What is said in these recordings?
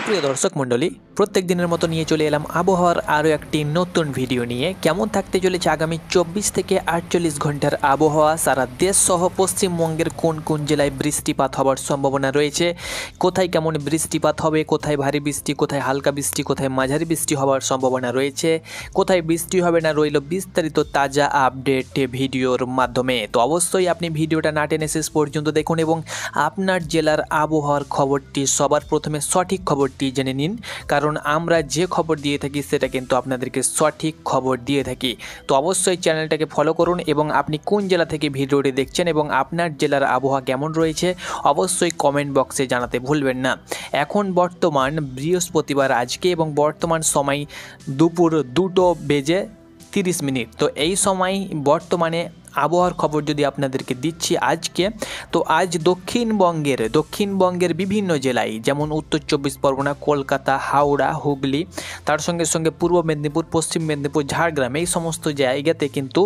সুপ্রিয় দর্শক মণ্ডলী, প্রত্যেক দিনের মতো নিয়ে চলে এলাম আবহাওয়ার আরও একটি নতুন ভিডিও নিয়ে। কেমন থাকতে চলেছে আগামী 24 থেকে 48 ঘন্টার আবহাওয়া, সারা দেশ সহ পশ্চিমবঙ্গের কোন কোন জেলায় বৃষ্টিপাত হওয়ার সম্ভাবনা রয়েছে, কোথায় কেমন বৃষ্টিপাত হবে, কোথায় ভারী বৃষ্টি, কোথায় হালকা বৃষ্টি, কোথায় মাঝারি বৃষ্টি হওয়ার সম্ভাবনা রয়েছে, কোথায় বৃষ্টি হবে না, রইল বিস্তারিত তাজা আপডেট ভিডিওর মাধ্যমে। তো অবশ্যই আপনি ভিডিওটা না টেনে শেষ পর্যন্ত দেখুন এবং আপনার জেলার আবহাওয়ার খবরটি সবার প্রথমে সঠিক খবরটি জেনে নিন, কারণ আমরা যে খবর দিয়ে থাকি সেটা কিন্তু আপনাদেরকে সঠিক খবর দিয়ে থাকি। তো অবশ্যই চ্যানেলটাকে ফলো করুন এবং আপনি কোন জেলা থেকে ভিডিওটি দেখছেন এবং আপনার জেলার আবহাওয়া কেমন রয়েছে অবশ্যই কমেন্ট বক্সে জানাতে ভুলবেন না। এখন বর্তমান বৃহস্পতিবার আজকে এবং বর্তমান সময় দুপুর 2:30। তো এই সময় বর্তমানে আবহাওয়ার খবর যদি আপনাদেরকে দিচ্ছি আজকে, তো আজ দক্ষিণবঙ্গের বিভিন্ন জেলায় যেমন উত্তর 24 পরগনা, কলকাতা, হাওড়া, হুগলি, তার সঙ্গে সঙ্গে পূর্ব মেদিনীপুর, পশ্চিম মেদিনীপুর, ঝাড়গ্রাম, এই সমস্ত জায়গাতে কিন্তু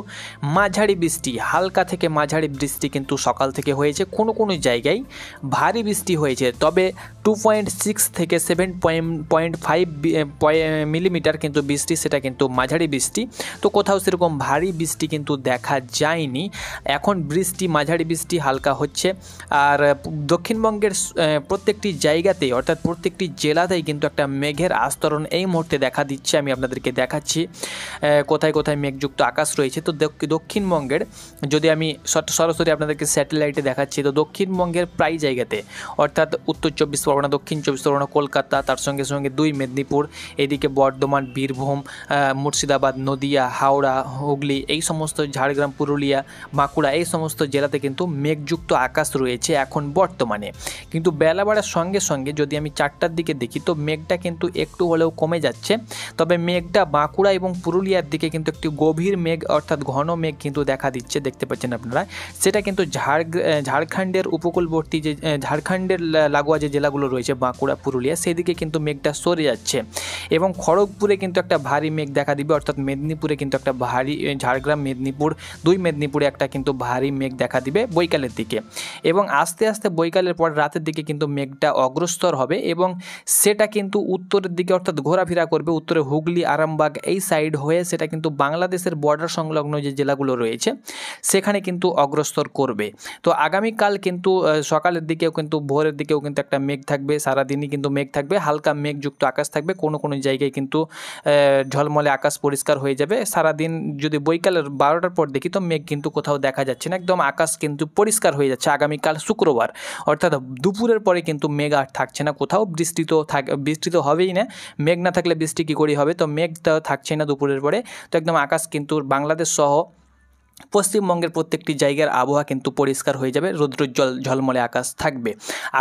মাঝারি বৃষ্টি, হালকা থেকে মাঝারি বৃষ্টি কিন্তু সকাল থেকে হয়েছে। কোনো কোনো জায়গায় ভারী বৃষ্টি হয়েছে, তবে 2.6 থেকে 7.5 মিলিমিটার কিন্তু বৃষ্টি, সেটা কিন্তু মাঝারি বৃষ্টি। তো কোথাও সেরকম ভারী বৃষ্টি কিন্তু দেখা যায়নি। এখন বৃষ্টি মাঝারি বৃষ্টি হালকা হচ্ছে। আর দক্ষিণবঙ্গের প্রত্যেকটি জায়গাতেই অর্থাৎ প্রত্যেকটি জেলাতেই কিন্তু একটা মেঘের আস্তরণ এই মুহূর্তে দেখা দিচ্ছে। আমি আপনাদেরকে দেখাচ্ছি কোথায় কোথায় মেঘযুক্ত আকাশ রয়েছে। তো দক্ষিণবঙ্গের যদি আমি সরাসরি আপনাদেরকে স্যাটেলাইটে দেখাচ্ছি, তো দক্ষিণবঙ্গের প্রায় জায়গাতে অর্থাৎ উত্তর 24 পরগনা, দক্ষিণ 24 পরগনা, কলকাতা, তার সঙ্গে সঙ্গে 2 মেদিনীপুর, এদিকে বর্ধমান, বীরভূম, মুর্শিদাবাদ, নদিয়া, হাওড়া, হুগলি, এই সমস্ত ঝাড়গ্রাম, পুরুলিয়া, বাঁকুড়া, এই সমস্ত জেলাতে কিন্তু মেঘযুক্ত আকাশ রয়েছে এখন বর্তমানে। কিন্তু বেলা বাড়ার সঙ্গে সঙ্গে যদি আমি 4টার দিকে দেখি, তো মেঘটা কিন্তু একটু হলেও কমে যাচ্ছে। তবে মেঘটা বাঁকুড়া এবং পুরুলিয়ার দিকে কিন্তু একটি গভীর মেঘ অর্থাৎ ঘন মেঘ কিন্তু দেখা দিচ্ছে, দেখতে পাচ্ছেন আপনারা। সেটা কিন্তু ঝাড়খণ্ডের উপকূলবর্তী যে ঝাড়খণ্ডের লাগোয়া যে জেলাগুলো রয়েছে বাঁকুড়া, পুরুলিয়া, সেদিকে কিন্তু মেঘটা সরে যাচ্ছে এবং খড়গপুরে কিন্তু একটা ভারী মেঘ দেখা দিবে, অর্থাৎ মেদিনীপুরে কিন্তু একটা ভারী, ঝাড়গ্রাম, মেদিনীপুর, 2 মেদিনীপুরে একটা কিন্তু ভারী মেঘ দেখা দিবে বৈকালের দিকে। এবং আস্তে আস্তে বৈকালের পর রাতের দিকে কিন্তু মেঘটা অগ্রসর হবে এবং সেটা কিন্তু উত্তরের দিকে অর্থাৎ ঘোরাফেরা করবে, উত্তরে হুগলি, আরামবাগ এই সাইড হয়ে সেটা কিন্তু বাংলাদেশের বর্ডার সংলগ্ন যে জেলাগুলো রয়েছে সেখানে কিন্তু অগ্রসর করবে। তো আগামীকাল কিন্তু সকালের দিকেও কিন্তু ভোরের দিকেও কিন্তু একটা মেঘ থাকবে, সারাদিনই কিন্তু মেঘ থাকবে, হালকা মেঘযুক্ত আকাশ থাকবে, কোনো কোনো জায়গায় কিন্তু ঝলমলে আকাশ পরিষ্কার হয়ে যাবে। সারাদিন যদি বৈকালের 12টার পর দেখি, তো মেঘ কিন্তু কোথাও দেখা যাচ্ছে না, একদম আকাশ কিন্তু পরিষ্কার হয়ে যাচ্ছে আগামীকাল শুক্রবার। অর্থাৎ দুপুরের পরে কিন্তু মেঘ আর থাকছে না কোথাও, বৃষ্টি তো হবেই না, মেঘ না থাকলে বৃষ্টি কী করে হবে। তো মেঘ তো থাকছে না দুপুরের পরে, তো একদম আকাশ কিন্তু বাংলাদেশ সহ পশ্চিমবঙ্গের প্রত্যেকটি জায়গার আবহাওয়া কিন্তু পরিষ্কার হয়ে যাবে, রৌদ্রোজ্জ্বল ঝলমলে আকাশ থাকবে।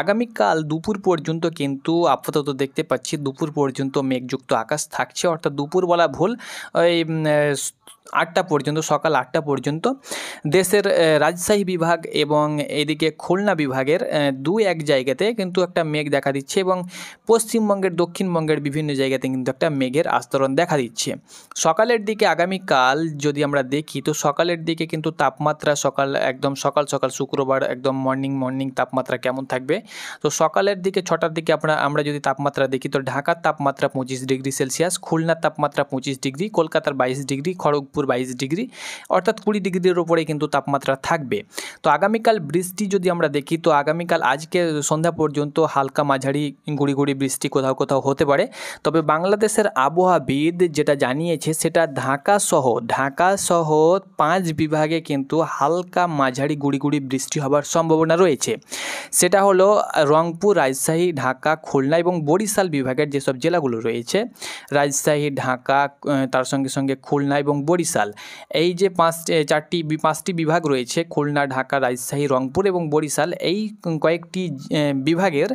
আগামীকাল দুপুর পর্যন্ত কিন্তু আপাতত দেখতে পাচ্ছি দুপুর পর্যন্ত মেঘযুক্ত আকাশ থাকছে, অর্থাৎ দুপুর বলা ভুল, ওই 8টা পর্যন্ত, সকাল 8টা পর্যন্ত দেশের রাজশাহী বিভাগ এবং এদিকে খুলনা বিভাগের 2-1 জায়গাতে কিন্তু একটা মেঘ দেখা দিচ্ছে এবং পশ্চিমবঙ্গের দক্ষিণবঙ্গের বিভিন্ন জায়গাতে কিন্তু একটা মেঘের আস্তরণ দেখা দিচ্ছে। সকালের দিকে আগামীকাল যদি আমরা দেখি, তো সকালের দিকে কিন্তু তাপমাত্রা একদম সকাল শুক্রবার একদম মর্নিং তাপমাত্রা কেমন থাকবে। তো সকালের দিকে 6টার দিকে আমরা যদি তাপমাত্রা দেখি, তো ঢাকার তাপমাত্রা 25 ডিগ্রি সেলসিয়াস, খুলনার তাপমাত্রা 25 ডিগ্রি, কলকাতার 22 ডিগ্রি, খড়গপুর 22 ডিগ্রি, অর্থাৎ 20 ডিগ্রির ওপরে কিন্তু তাপমাত্রা থাকবে। তো আগামীকাল বৃষ্টি যদি আমরা দেখি, তো আগামীকাল আজকে সন্ধ্যা পর্যন্ত হালকা মাঝারি গুড়ি বৃষ্টি কোথাও কোথাও হতে পারে। তবে বাংলাদেশের আবহাওয়াবিদ যেটা জানিয়েছে, সেটা ঢাকা সহ 5 বিভাগে কিন্তু হালকা মাঝারি গুড়ি বৃষ্টি হবার সম্ভাবনা রয়েছে। সেটা হলো রংপুর, রাজশাহী, ঢাকা, খুলনা এবং বরিশাল বিভাগের যেসব জেলাগুলো রয়েছে, রাজশাহী, ঢাকা, তার সঙ্গে সঙ্গে খুলনা এবং বরিশাল, এই যে 5টি বিভাগ রয়েছে, খুলনা, ঢাকা, রাজশাহী, রংপুর এবং বরিশাল, এই কয়েকটি বিভাগের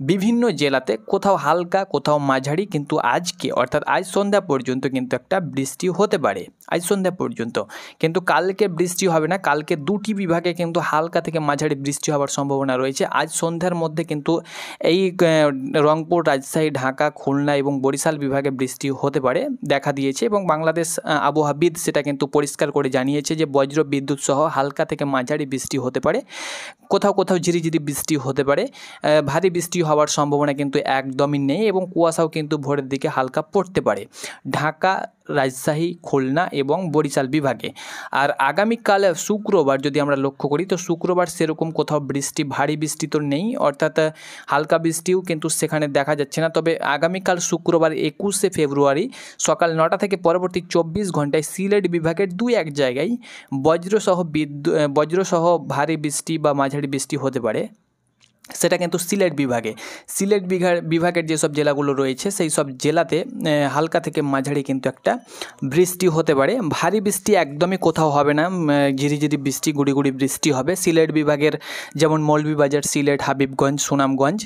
বিভিন্ন জেলাতে কোথাও হালকা কোথাও মাঝারি কিন্তু আজকে অর্থাৎ আজ সন্ধ্যা পর্যন্ত কিন্তু একটা বৃষ্টি হতে পারে, আজ সন্ধ্যা পর্যন্ত। কিন্তু কালকে বৃষ্টি হবে না, কালকে 2টি বিভাগে কিন্তু হালকা থেকে মাঝারি বৃষ্টি হওয়ার সম্ভাবনা রয়েছে। আজ সন্ধ্যার মধ্যে কিন্তু এই রংপুর, রাজশাহী, ঢাকা, খুলনা এবং বরিশাল বিভাগে বৃষ্টি হতে পারে দেখা দিয়েছে এবং বাংলাদেশ আবহাওয়া আবহাওয়াবিদ সেটা কিন্তু পরিষ্কার করে জানিয়েছে যে বজ্র বিদ্যুৎ সহ হালকা থেকে মাঝারি বৃষ্টি হতে পারে, কোথাও কোথাও ঝিরিঝিরি বৃষ্টি হতে পারে, ভারী বৃষ্টি হওয়ার সম্ভাবনা কিন্তু একদমই নেই এবং কুয়াশাও কিন্তু ভোরের দিকে হালকা পড়তে পারে ঢাকা, রাজশাহী, খুলনা এবং বরিশাল বিভাগে। আর আগামীকাল শুক্রবার যদি আমরা লক্ষ্য করি তো শুক্রবার সেরকম কোথাও বৃষ্টি, ভারী বৃষ্টি তো নেই, অর্থাৎ হালকা বৃষ্টিও কিন্তু সেখানে দেখা যাচ্ছে না। তবে আগামীকাল শুক্রবার 21শে ফেব্রুয়ারি সকাল 9টা থেকে পরবর্তী 24 ঘন্টায় সিলেট বিভাগের 2-1 জায়গায় বজ্রসহ ভারী বৃষ্টি বা মাঝারি বৃষ্টি হতে পারে, সেটা কিন্তু সিলেট বিভাগের যেসব জেলাগুলো রয়েছে সেই সব জেলাতে হালকা থেকে মাঝারি কিন্তু একটা বৃষ্টি হতে পারে। ভারী বৃষ্টি একদমই কোথাও হবে না, ঝিরিঝিরি বৃষ্টি, গুড়ি বৃষ্টি হবে। সিলেট বিভাগের যেমন মৌলভীবাজার, সিলেট, হাবিবগঞ্জ, সুনামগঞ্জ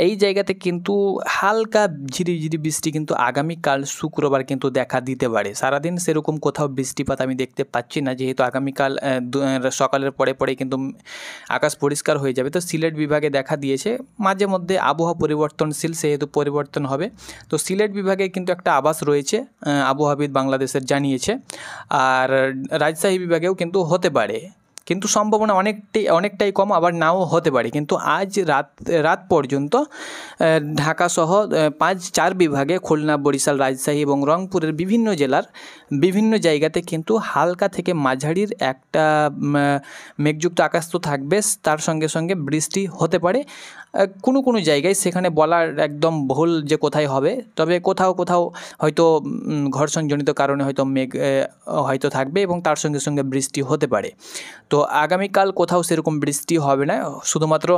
এই জায়গাতে কিন্তু হালকা ঝিরিঝিরি বৃষ্টি কিন্তু আগামীকাল শুক্রবার কিন্তু দেখা দিতে পারে। সারাদিন সেরকম কোথাও বৃষ্টিপাত আমি দেখতে পাচ্ছি না, যেহেতু আগামীকাল সকালের পরে কিন্তু আকাশ পরিষ্কার হয়ে যাবে। তো সিলেট বিভাগে দেখা দিয়েছে মাঝে মধ্যে আবহাওয়া পরিবর্তনশীল, সেহেতু পরিবর্তন হবে। তো সিলেট বিভাগে কিন্তু একটা আভাস রয়েছে, আবহাওয়াবিদ বাংলাদেশের জানিয়েছে। আর রাজশাহী বিভাগেও কিন্তু হতে পারে, কিন্তু সম্ভাবনা অনেকটাই কম, আবার নাও হতে পারে। কিন্তু আজ রাত পর্যন্ত ঢাকাসহ 5-4 বিভাগে, খুলনা, বরিশাল, রাজশাহী এবং রংপুরের বিভিন্ন জেলার বিভিন্ন জায়গাতে কিন্তু হালকা থেকে মাঝারির একটা মেঘযুক্ত আকাশ তো থাকবে, তার সঙ্গে সঙ্গে বৃষ্টি হতে পারে কোনো জায়গায়। সেখানে বলার একদম ভুল যে কোথায় হবে, তবে কোথাও হয়তো ঘর্ষণজনিত কারণে হয়তো মেঘ হয়তো থাকবে এবং তার সঙ্গে সঙ্গে বৃষ্টি হতে পারে। তো আগামীকাল কোথাও সেরকম বৃষ্টি হবে না, শুধুমাত্র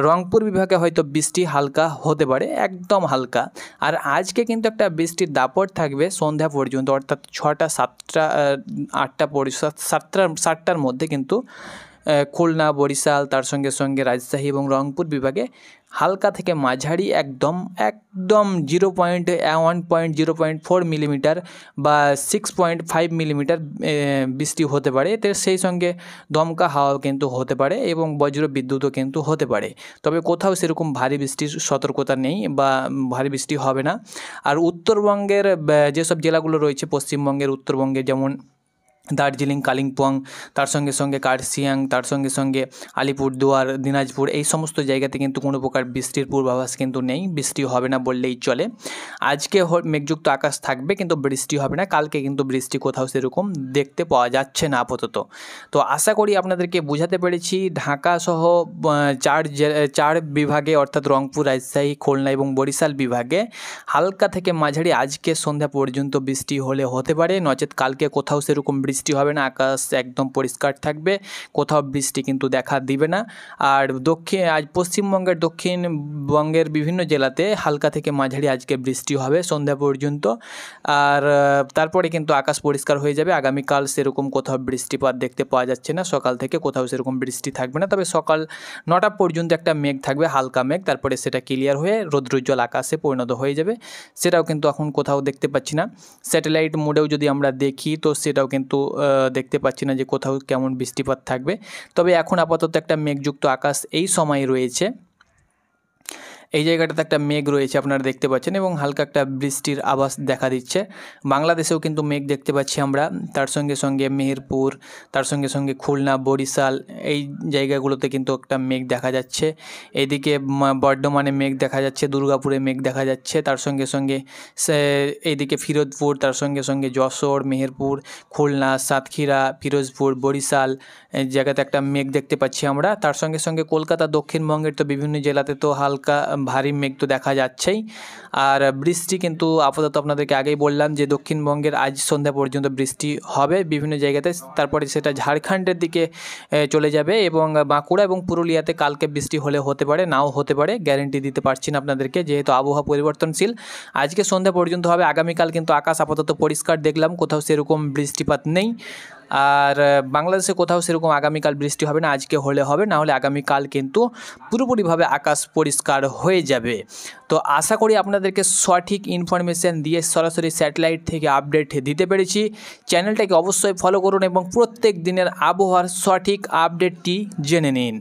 রংপুর বিভাগে হয়তো বৃষ্টি হালকা হতে পারে, একদম হালকা। আর আজকে কিন্তু একটা বৃষ্টির দাপট থাকবে সন্ধ্যা পর্যন্ত, অর্থাৎ 6টা, 7টা, 8টা, 7টার মধ্যে কিন্তু খুলনা, বরিশাল, তার সঙ্গে সঙ্গে রাজশাহী এবং রংপুর বিভাগে হালকা থেকে মাঝারি একদম 0.4 মিলিমিটার বা 6.5 মিলিমিটার বৃষ্টি হতে পারে। এতে সেই সঙ্গে দমকা হাওয়াও কিন্তু হতে পারে এবং বজ্র বিদ্যুৎও কিন্তু হতে পারে। তবে কোথাও সেরকম ভারী বৃষ্টির সতর্কতা নেই বা ভারী বৃষ্টি হবে না। আর উত্তরবঙ্গের যেসব জেলাগুলো রয়েছে, পশ্চিমবঙ্গের উত্তরবঙ্গে যেমন দার্জিলিং, কালিম্পং, তার সঙ্গে সঙ্গে কার্শিয়াং, তার সঙ্গে সঙ্গে আলিপুরদুয়ার, দিনাজপুর এই সমস্ত জায়গাতে কিন্তু কোনো প্রকার বৃষ্টির পূর্বাভাস কিন্তু নেই, বৃষ্টি হবে না বললেই চলে। আজকে মেঘযুক্ত আকাশ থাকবে কিন্তু বৃষ্টি হবে না, কালকে কিন্তু বৃষ্টি কোথাও সেরকম দেখতে পাওয়া যাচ্ছে না আপাতত। তো আশা করি আপনাদেরকে বোঝাতে পেরেছি। ঢাকা সহ 4 বিভাগে অর্থাৎ রংপুর, রাজশাহী, খুলনা এবং বরিশাল বিভাগে হালকা থেকে মাঝারি আজকে সন্ধ্যা পর্যন্ত বৃষ্টি হতে পারে, নচেত কালকে কোথাও সেরকম বৃষ্টি হবে না, আকাশ একদম পরিষ্কার থাকবে, কোথাও বৃষ্টি কিন্তু দেখা দিবে না। আর পশ্চিমবঙ্গের দক্ষিণবঙ্গের বিভিন্ন জেলাতে হালকা থেকে মাঝারি আজকে বৃষ্টি হবে সন্ধ্যা পর্যন্ত। আর তারপরে কিন্তু আকাশ পরিষ্কার হয়ে যাবে। আগামীকাল সেরকম কোথাও বৃষ্টিপাত দেখতে পাওয়া যাচ্ছে না, সকাল থেকে কোথাও সেরকম বৃষ্টি থাকবে না। তবে সকাল 9টা পর্যন্ত একটা মেঘ থাকবে, হালকা মেঘ, তারপরে সেটা ক্লিয়ার হয়ে রৌদ্রোজ্জ্বল আকাশে পরিণত হয়ে যাবে। সেটাও কিন্তু এখন কোথাও দেখতে পাচ্ছি না। স্যাটেলাইট মোডেও যদি আমরা দেখি তো সেটাও কিন্তু দেখতে পাচ্ছি না যে কোথাও কেমন বৃষ্টিপাত থাকবে। তবে এখন আপাতত একটা মেঘযুক্ত আকাশ এই সময় রয়েছে, এই জায়গাটাতে একটা মেঘ রয়েছে আপনারা দেখতে পাচ্ছেন এবং হালকা একটা বৃষ্টির আভাস দেখা দিচ্ছে। বাংলাদেশেও কিন্তু মেঘ দেখতে পাচ্ছি আমরা, তার সঙ্গে সঙ্গে মেহেরপুর, তার সঙ্গে সঙ্গে খুলনা, বরিশাল এই জায়গাগুলোতে কিন্তু একটা মেঘ দেখা যাচ্ছে। এইদিকে বর্ধমানে মেঘ দেখা যাচ্ছে, দুর্গাপুরে মেঘ দেখা যাচ্ছে, তার সঙ্গে সঙ্গে এইদিকে ফিরোজপুর, তার সঙ্গে সঙ্গে যশোর, মেহেরপুর, খুলনা, সাতক্ষীরা, ফিরোজপুর, বরিশাল এই জায়গাতে একটা মেঘ দেখতে পাচ্ছি আমরা। তার সঙ্গে সঙ্গে কলকাতা, দক্ষিণবঙ্গের তো বিভিন্ন জেলাতে তো হালকা ভারী মেঘ তো দেখা যাচ্ছেই। আর বৃষ্টি কিন্তু আপাতত আপনাদেরকে আগেই বললাম যে দক্ষিণবঙ্গের আজ সন্ধ্যা পর্যন্ত বৃষ্টি হবে বিভিন্ন জায়গাতে, তারপরে সেটা ঝাড়খণ্ডের দিকে চলে যাবে এবং বাঁকুড়া এবং পুরুলিয়াতে কালকে বৃষ্টি হতে পারে, নাও হতে পারে, গ্যারেন্টি দিতে পারছি না আপনাদেরকে, যেহেতু আবহাওয়া পরিবর্তনশীল। আজকে সন্ধ্যা পর্যন্ত হবে, আগামীকাল কিন্তু আকাশ আপাতত পরিষ্কার দেখলাম, কোথাও সেরকম বৃষ্টিপাত নেই। আর বাংলাদেশে কোথাও সেরকম আগামীকাল বৃষ্টি হবে না, আজকে হলে হবে, না হলে আগামীকাল কিন্তু পুরোপুরিভাবে আকাশ পরিষ্কার হয়ে যাবে। তো আশা করি আপনাদেরকে সঠিক ইনফরমেশান দিয়ে সরাসরি স্যাটেলাইট থেকে আপডেট দিতে পেরেছি। চ্যানেলটাকে অবশ্যই ফলো করুন এবং প্রত্যেক দিনের আবহাওয়ার সঠিক আপডেটটি জেনে নিন।